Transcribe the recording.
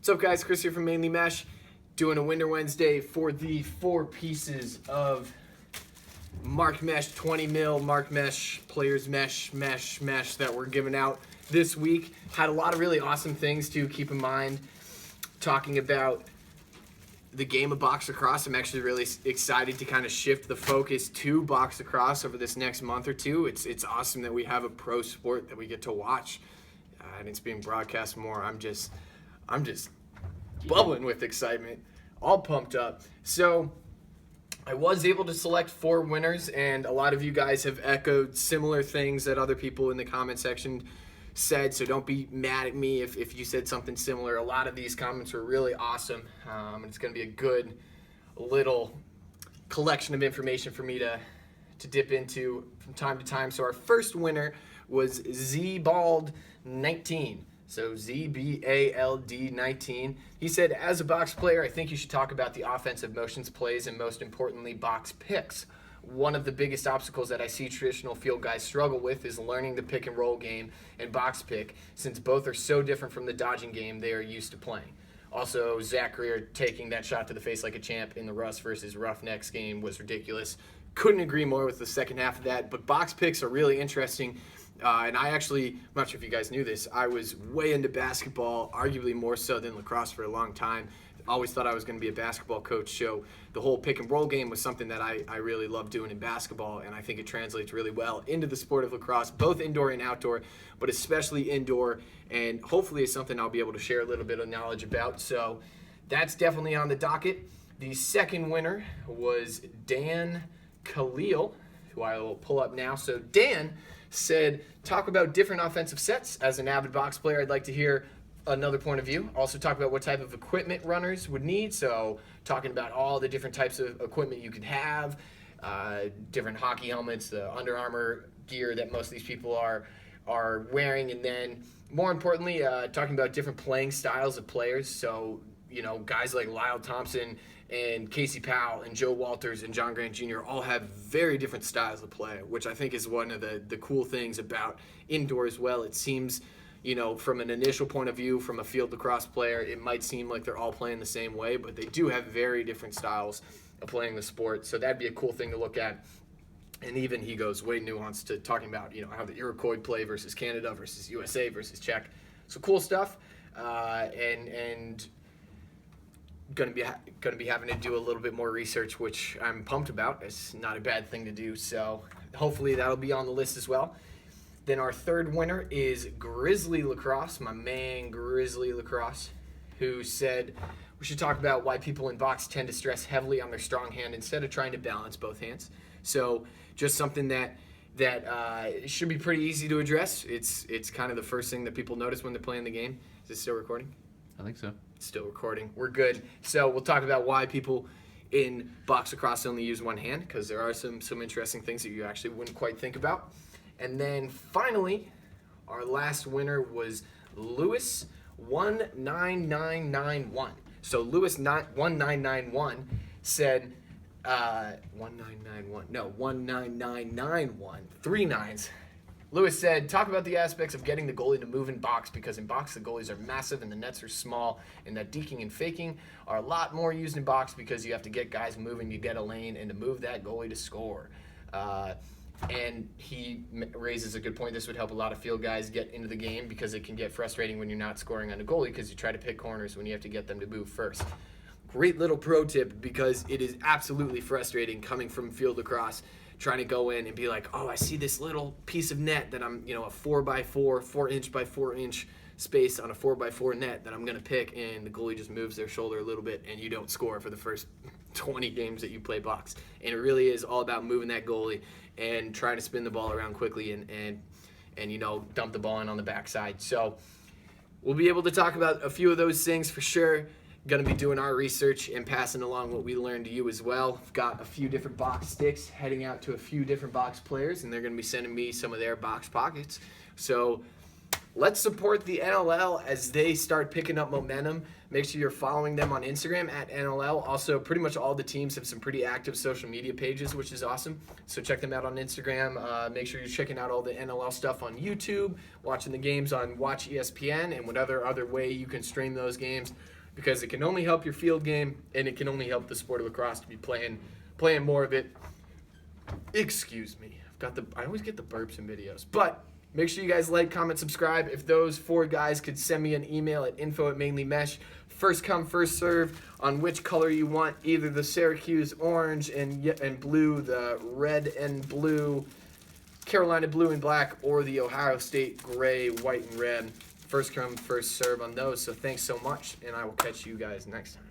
What's up, guys? Chris here from Mainely Mesh, doing a Winter Wednesday for the 4 pieces of Mark Mesh 20 mil Mark Mesh Players Mesh that we're giving out this week. Had a lot of really awesome things to keep in mind, talking about the game of box lacrosse. I'm actually really excited to kind of shift the focus to box lacrosse over this next month or two. It's awesome that we have a pro sport that we get to watch, and it's being broadcast more. I'm just bubbling with excitement, all pumped up. So I was able to select 4 winners, and a lot of you guys have echoed similar things that other people in the comment section said, so don't be mad at me if you said something similar. A lot of these comments were really awesome, and it's going to be a good little collection of information for me to dip into from time to time. So our first winner was ZBald19. So ZBALD19. He said, as a box player, I think you should talk about the offensive motions, plays, and most importantly, box picks. One of the biggest obstacles that I see traditional field guys struggle with is learning the pick and roll game and box pick, since both are so different from the dodging game they are used to playing. Also, Zach Greer taking that shot to the face like a champ in the Russ versus Roughnecks game was ridiculous. Couldn't agree more with the second half of that, but box picks are really interesting. And I actually, I'm not sure if you guys knew this, I was way into basketball, arguably more so than lacrosse for a long time. Always thought I was going to be a basketball coach, so the whole pick and roll game was something that I really loved doing in basketball, and I think it translates really well into the sport of lacrosse, both indoor and outdoor, but especially indoor, and hopefully it's something I'll be able to share a little bit of knowledge about. So that's definitely on the docket. The second winner was Dan Khalil, who I will pull up now. So Dan said, talk about different offensive sets. As an avid box player, I'd like to hear another point of view. Also talk about what type of equipment runners would need. So talking about all the different types of equipment you could have, different hockey helmets, the Under Armour gear that most of these people are wearing, and then more importantly, talking about different playing styles of players. So, you know, guys like Lyle Thompson and Casey Powell and Joe Walters and John Grant Jr. all have very different styles of play, which I think is one of the cool things about indoor as well. It seems, you know, from an initial point of view, from a field lacrosse player, it might seem like they're all playing the same way, but they do have very different styles of playing the sport. So that'd be a cool thing to look at. And even he goes way nuanced to talking about, you know, how the Iroquois play versus Canada versus USA versus Czech. So cool stuff. And gonna be having to do a little bit more research, which I'm pumped about. It's not a bad thing to do. So hopefully that'll be on the list as well. Then our third winner is Grizzly Lacrosse, my man Grizzly Lacrosse, who said we should talk about why people in box tend to stress heavily on their strong hand instead of trying to balance both hands. So just something that should be pretty easy to address. It's kind of the first thing that people notice when they're playing the game. Is it still recording? I think so. It's still recording. We're good. So we'll talk about why people in box lacrosse only use one hand, because there are some interesting things that you actually wouldn't quite think about. And then finally, our last winner was Lewis 19991. So Lewis 1991 said 19991, 3 nines. Lewis said, talk about the aspects of getting the goalie to move in box, because in box the goalies are massive and the nets are small, and that deking and faking are a lot more used in box because you have to get guys moving to get a lane and to move that goalie to score. And he raises a good point. This would help a lot of field guys get into the game, because it can get frustrating when you're not scoring on a goalie because you try to pick corners when you have to get them to move first. Great little pro tip, because it is absolutely frustrating coming from field lacrosse, trying to go in and be like, oh, I see this little piece of net that I'm, you know, a 4x4, 4-inch by 4-inch space on a 4x4 net that I'm going to pick, and the goalie just moves their shoulder a little bit and you don't score for the first 20 games that you play box. And it really is all about moving that goalie and trying to spin the ball around quickly and you know, dump the ball in on the backside. So we'll be able to talk about a few of those things for sure. Going to be doing our research and passing along what we learned to you as well. We've got a few different box sticks heading out to a few different box players, and they're going to be sending me some of their box pockets. So let's support the NLL as they start picking up momentum. Make sure you're following them on Instagram at NLL. Also, pretty much all the teams have some pretty active social media pages, which is awesome. So check them out on Instagram. Make sure you're checking out all the NLL stuff on YouTube, watching the games on Watch ESPN, and whatever other way you can stream those games. because it can only help your field game, and it can only help the sport of lacrosse to be playing more of it. Excuse me. I always get the burps in videos. But make sure you guys like, comment, subscribe. If those 4 guys could send me an email at info@mainlymesh, first come, first serve on which color you want, either the Syracuse orange and blue, the red and blue, Carolina blue and black, or the Ohio State gray, white, and red. First come, first serve on those. So thanks so much, and I will catch you guys next time.